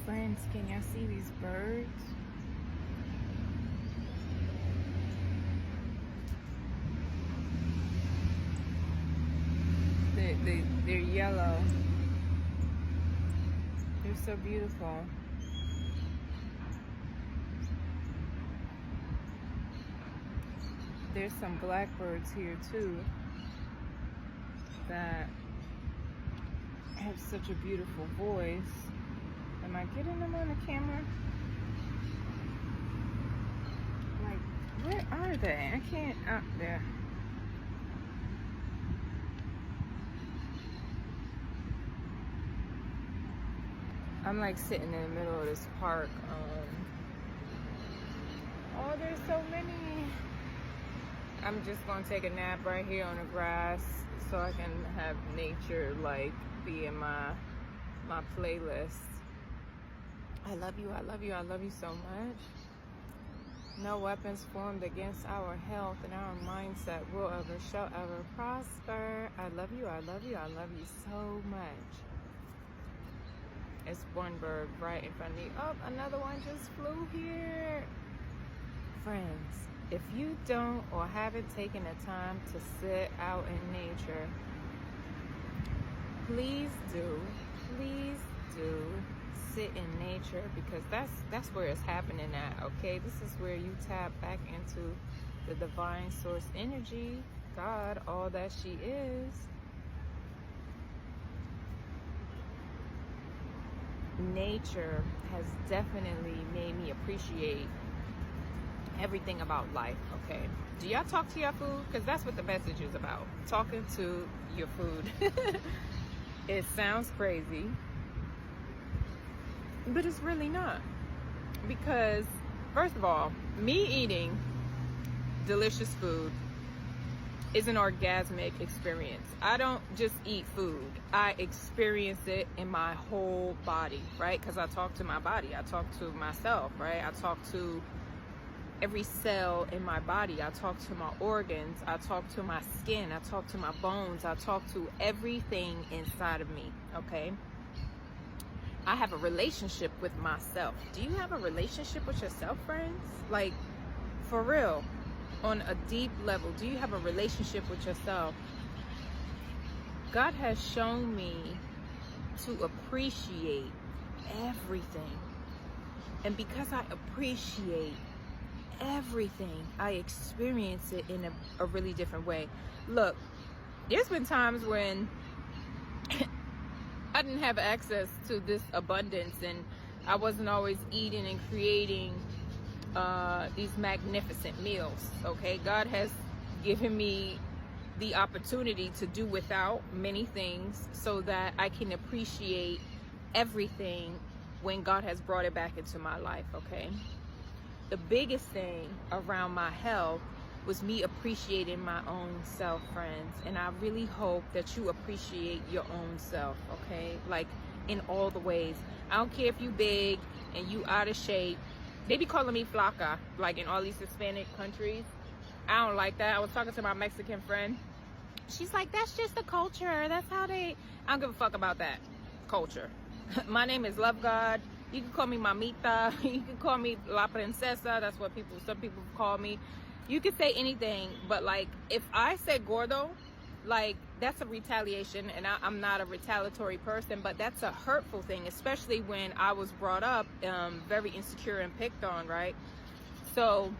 Friends, can y'all see these birds? They're yellow. They're so beautiful. There's some blackbirds here too that have such a beautiful voice. Am I getting them on the camera? Like, where are they? I can't, out there. I'm like sitting in the middle of this park. Oh, there's so many. I'm just gonna take a nap right here on the grass so I can have nature like be in my playlist. I love you, I love you, I love you so much. No weapons formed against our health and our mindset will ever, shall ever prosper. I love you, I love you, I love you so much. It's one bird right in front of me. Oh, another one just flew here. Friends, if you don't or haven't taken the time to sit out in nature, please do sit in nature, because that's where it's happening at, okay? This is where you tap back into the divine source energy, God, all that she is. Nature has definitely made me appreciate everything about life, okay? Do y'all talk to your food? Because that's what the message is about, talking to your food. It sounds crazy, but it's really not. Because first of all, me eating delicious food is an orgasmic experience. I don't just eat food, I experience it in my whole body, right? Because I talk to my body, I talk to myself, right? I talk to every cell in my body, I talk to my organs, I talk to my skin, I talk to my bones, I talk to everything inside of me, okay? I have a relationship with myself. Do you have a relationship with yourself, friends? Like, for real, on a deep level, do you have a relationship with yourself? God has shown me to appreciate everything. And because I appreciate everything, I experience it in a really different way. Look, there's been times when I didn't have access to this abundance, and I wasn't always eating and creating these magnificent meals, okay? God has given me the opportunity to do without many things so that I can appreciate everything when God has brought it back into my life, okay? The biggest thing around my health was me appreciating my own self, friends. And I really hope that you appreciate your own self, okay? Like, in all the ways. I don't care if you big and you out of shape. They be calling me flaca, like in all these Hispanic countries. I don't like that. I was talking to my Mexican friend. She's like, that's just the culture. That's how they... I don't give a fuck about that culture. My name is Love God. You can call me Mamita. You can call me La Princesa. That's what some people call me. You can say anything, but like, if I say gordo, like, that's a retaliation, and I'm not a retaliatory person, but that's a hurtful thing, especially when I was brought up very insecure and picked on, right? So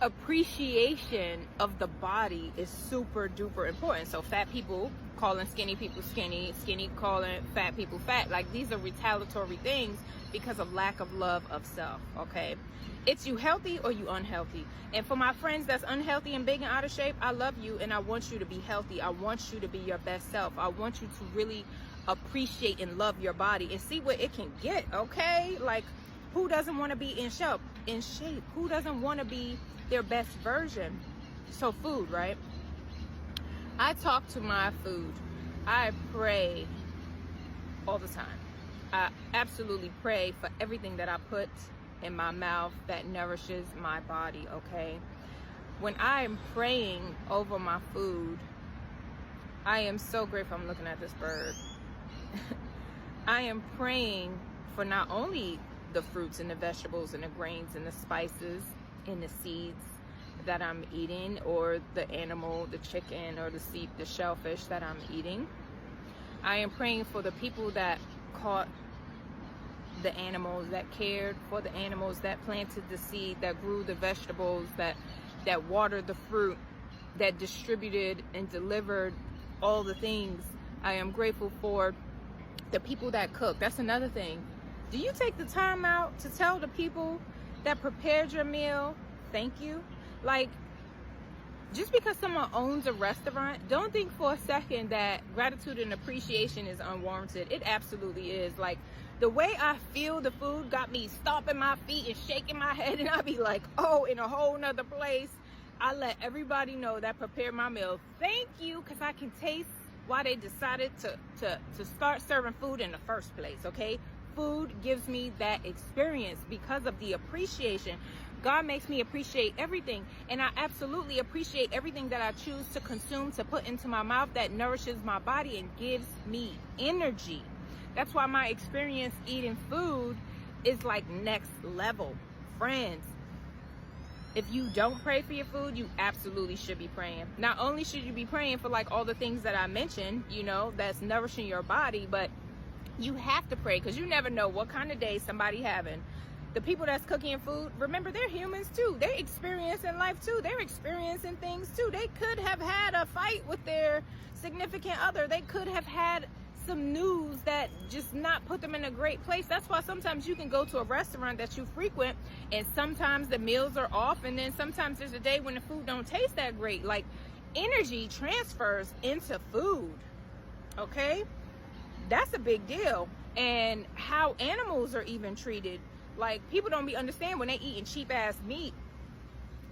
appreciation of the body is super duper important. So fat people calling skinny people skinny, skinny calling fat people fat, like, these are retaliatory things because of lack of love of self, okay? It's you healthy or you unhealthy. And for my friends that's unhealthy and big and out of shape, I love you and I want you to be healthy. I want you to be your best self. I want you to really appreciate and love your body and see what it can get, okay? Like, who doesn't want to be in shape? Who doesn't want to be their best version? So food, right? I talk to my food. I pray all the time. I absolutely pray for everything that I put in my mouth that nourishes my body, okay? When I am praying over my food, I am so grateful. I'm looking at this bird. I am praying for not only the fruits and the vegetables and the grains and the spices and the seeds that I'm eating, or the animal, the chicken, or the shellfish that I'm eating. I am praying for the people that caught the animals, that cared for the animals, that planted the seed, that grew the vegetables, that watered the fruit, that distributed and delivered all the things. I am grateful for the people that cook. That's another thing. Do you take the time out to tell the people that prepared your meal, thank you? Like, just because someone owns a restaurant, don't think for a second that gratitude and appreciation is unwarranted. It absolutely is. Like, the way I feel the food got me stomping my feet and shaking my head, and I be like, oh, in a whole nother place. I let everybody know that prepared my meal, thank you, because I can taste why they decided to start serving food in the first place, okay? Food gives me that experience because of the appreciation. God makes me appreciate everything, and I absolutely appreciate everything that I choose to consume, to put into my mouth, that nourishes my body and gives me energy. That's why my experience eating food is like next level. Friends, if you don't pray for your food, you absolutely should be praying. Not only should you be praying for like all the things that I mentioned, you know, that's nourishing your body, but you have to pray, because you never know what kind of day somebody having. The people that's cooking food, remember, they're humans too. They're experiencing life too. They're experiencing things too. They could have had a fight with their significant other. They could have had some news that just not put them in a great place. That's why sometimes you can go to a restaurant that you frequent, and sometimes the meals are off, and then sometimes there's a day when the food don't taste that great. Like, energy transfers into food, okay? That's a big deal. And how animals are even treated. Like, people don't be understand when they eating cheap ass meat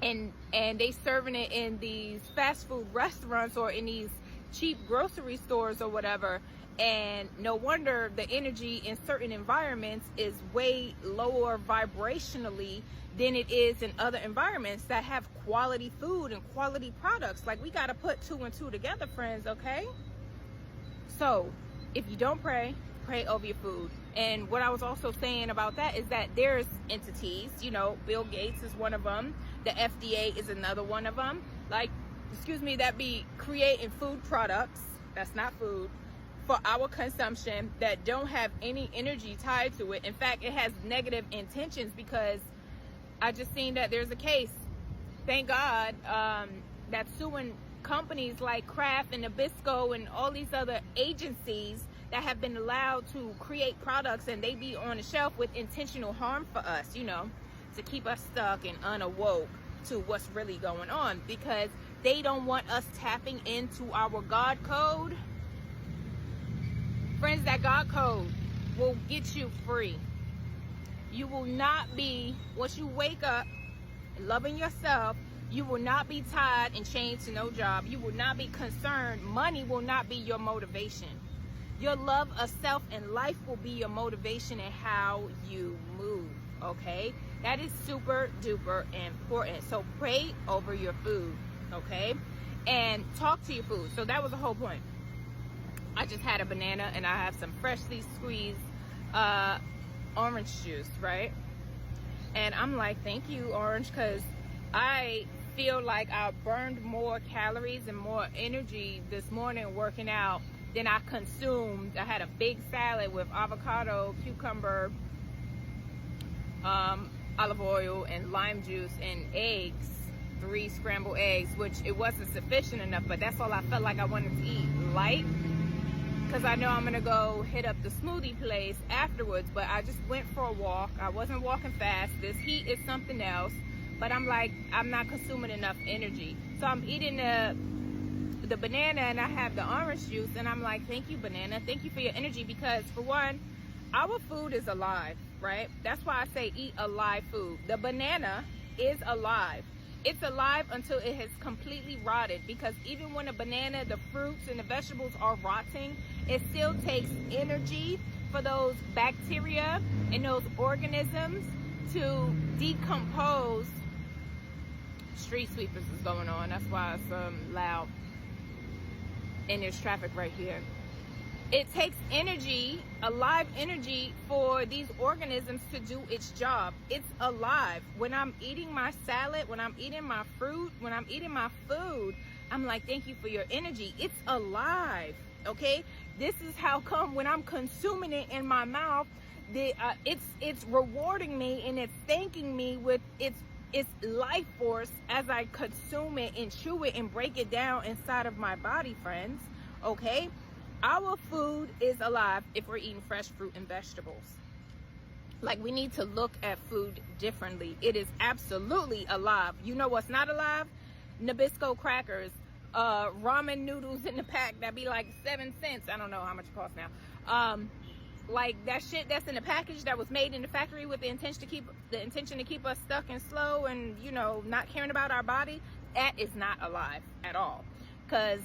and they serving it in these fast food restaurants or in these cheap grocery stores or whatever. And no wonder the energy in certain environments is way lower vibrationally than it is in other environments that have quality food and quality products. Like, we got to put two and two together, friends, okay? So if you don't pray over your food. And what I was also saying about that is that there's entities, you know, Bill Gates is one of them. The FDA is another one of them. Like, that be creating food products, that's not food, for our consumption that don't have any energy tied to it. In fact, it has negative intentions, because I just seen that there's a case, thank God, that's suing companies like Kraft and Nabisco and all these other agencies that have been allowed to create products, and they be on the shelf with intentional harm for us, you know, to keep us stuck and unawoke to what's really going on, because they don't want us tapping into our God code. Friends, that God code will get you free. You will not be, once you wake up loving yourself, you will not be tied and chained to no job. You will not be concerned. Money will not be your motivation. Your love of self and life will be your motivation in how you move, okay? That is super duper important. So pray over your food, okay? And talk to your food. So that was the whole point. I just had a banana and I have some freshly squeezed orange juice, right? And I'm like, thank you, orange, because I feel like I burned more calories and more energy this morning working out than I consumed. I had a big salad with avocado, cucumber, olive oil, and lime juice, and eggs, 3 scrambled eggs, which it wasn't sufficient enough, but that's all I felt like I wanted to eat, light, because I know I'm gonna go hit up the smoothie place afterwards. But I just went for a walk. I wasn't walking fast. This heat is something else, but I'm like, I'm not consuming enough energy. So I'm eating the banana, and I have the orange juice, and I'm like, thank you, banana, thank you for your energy, because for one, our food is alive, right? That's why I say eat alive food. The banana is alive. It's alive until it has completely rotted, because even when a banana, the fruits and the vegetables are rotting, it still takes energy for those bacteria and those organisms to decompose. Street sweepers is going on, that's why it's loud. And there's traffic right here. It takes energy, alive energy, for these organisms to do its job. It's alive. When I'm eating my salad, when I'm eating my fruit, when I'm eating my food, I'm like, thank you for your energy. It's alive, okay? This is how come when I'm consuming it in my mouth, it's rewarding me and it's thanking me with its life force as I consume it and chew it and break it down inside of my body, friends, okay? Our food is alive if we're eating fresh fruit and vegetables. Like, we need to look at food differently. It is absolutely alive. You know what's not alive? Nabisco crackers, ramen noodles in the pack that be like 7 cents. I don't know how much it costs now. Like that shit that's in the package that was made in the factory with the intention to keep us stuck and slow and, you know, not caring about our body. That is not alive at all. Because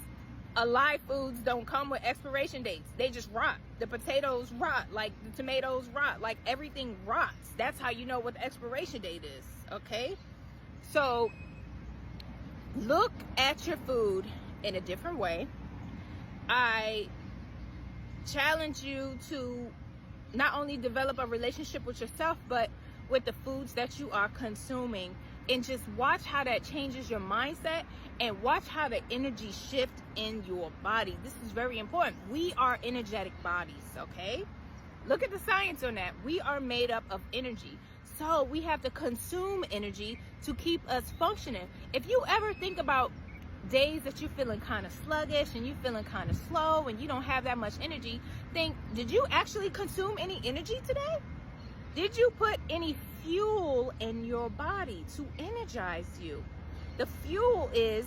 alive foods don't come with expiration dates. They just rot. The potatoes rot, like the tomatoes rot, like everything rots. That's how you know what the expiration date is, okay? So look at your food in a different way. I challenge you to not only develop a relationship with yourself, but with the foods that you are consuming, and just watch how that changes your mindset and watch how the energy shift in your body. This is very important. We are energetic bodies, okay? Look at the science on that. We are made up of energy. So we have to consume energy to keep us functioning. If you ever think about days that you're feeling kind of sluggish and you're feeling kind of slow and you don't have that much energy, think, did you actually consume any energy today? Did you put any fuel in your body to energize you? The fuel is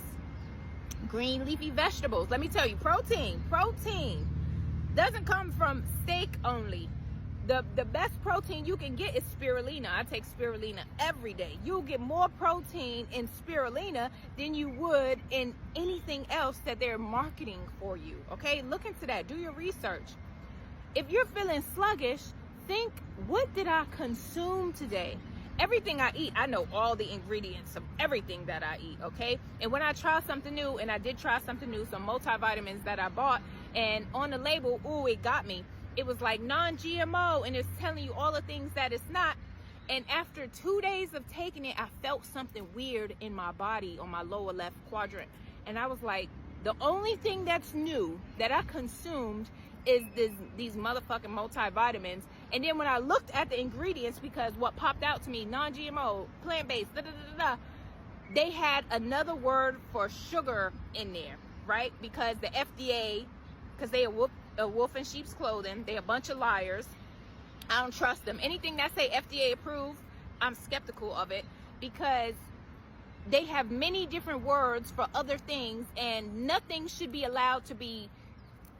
green leafy vegetables. Let me tell you, protein doesn't come from steak only. The best protein you can get is spirulina. I take spirulina every day. You'll get more protein in spirulina than you would in anything else that they're marketing for you, okay? Look into that. Do your research. If you're feeling sluggish, think, what did I consume today? Everything I eat, I know all the ingredients of everything that I eat, okay? And when I try something new, and I did try something new, some multivitamins that I bought, and on the label, ooh, it got me. It was like non-GMO, and it's telling you all the things that it's not. And after 2 days of taking it, I felt something weird in my body on my lower left quadrant. And I was like, the only thing that's new that I consumed is these motherfucking multivitamins. And then when I looked at the ingredients, because what popped out to me, non-GMO, plant-based, they had another word for sugar in there, right? Because the FDA, because they are a wolf in sheep's clothing, they a bunch of liars. I don't trust them. Anything that say FDA approved, I'm skeptical of it, because they have many different words for other things, and nothing should be allowed to be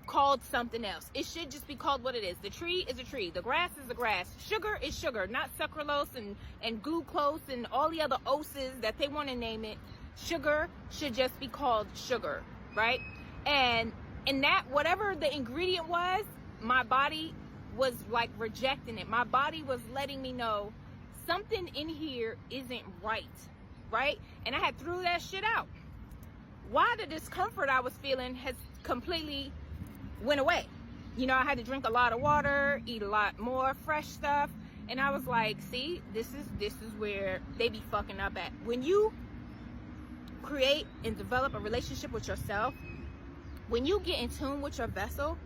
called something else. It should just be called what it is. The tree is a tree. The grass is a grass. Sugar is sugar, not sucralose and glucose and all the other oses that they want to name it. Sugar should just be called sugar, right? And that, whatever the ingredient was, my body was like rejecting it. My body was letting me know something in here isn't right, right? And I had threw that shit out. Why the discomfort I was feeling has completely went away. You know, I had to drink a lot of water, eat a lot more fresh stuff, and I was like, see, this is where they be fucking up at. When you create and develop a relationship with yourself, when you get in tune with your vessel,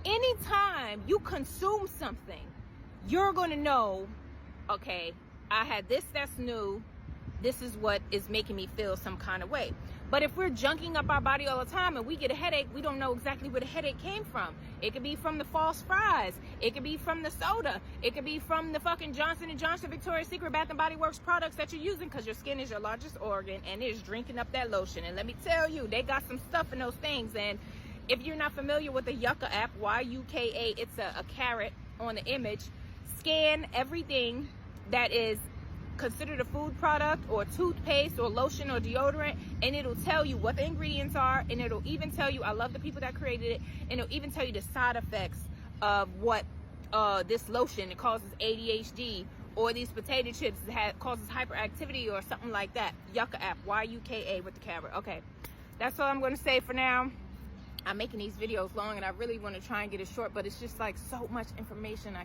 anytime you consume something, you're going to know, okay, I had this that's new. This is what is making me feel some kind of way. But if we're junking up our body all the time and we get a headache, we don't know exactly where the headache came from. It could be from the false fries. It could be from the soda. It could be from the fucking Johnson & Johnson Victoria's Secret Bath & Body Works products that you're using, because your skin is your largest organ and it's drinking up that lotion. And let me tell you, they got some stuff in those things. And if you're not familiar with the Yucca app, Y-U-K-A, it's a carrot on the image. Scan everything that is considered a food product or toothpaste or lotion or deodorant, and it'll tell you what the ingredients are, and it'll even tell you, I love the people that created it, and it'll even tell you the side effects of what this lotion, it causes ADHD, or these potato chips causes hyperactivity or something like that. Yucca app, Y-U-K-A with the carrot. Okay, that's all I'm going to say for now. I'm making these videos long, and I really want to try and get it short, but it's just like so much information.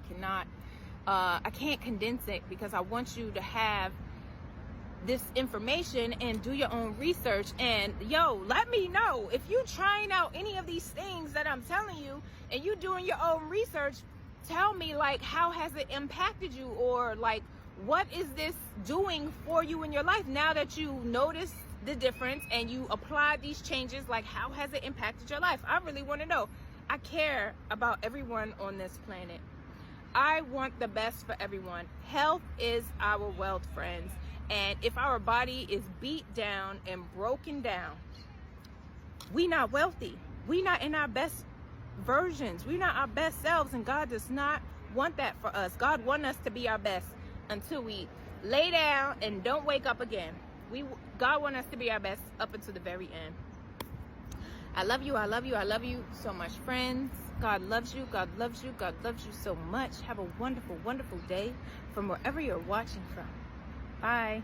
I can't condense it, because I want you to have this information and do your own research. And yo, let me know if you trying out any of these things that I'm telling you and you doing your own research. Tell me, like, how has it impacted you, or like, what is this doing for you in your life now that you notice the difference and you apply these changes? Like, how has it impacted your life? I really want to know. I care about everyone on this planet. I want the best for everyone. Health is our wealth, friends. And if our body is beat down and broken down, we not wealthy. We not in our best versions. We not our best selves, and God does not want that for us. God wants us to be our best until we lay down and don't wake up again. God wants us to be our best up until the very end. I love you. I love you. I love you so much, friends. God loves you. God loves you. God loves you so much. Have a wonderful, wonderful day from wherever you're watching from. Bye.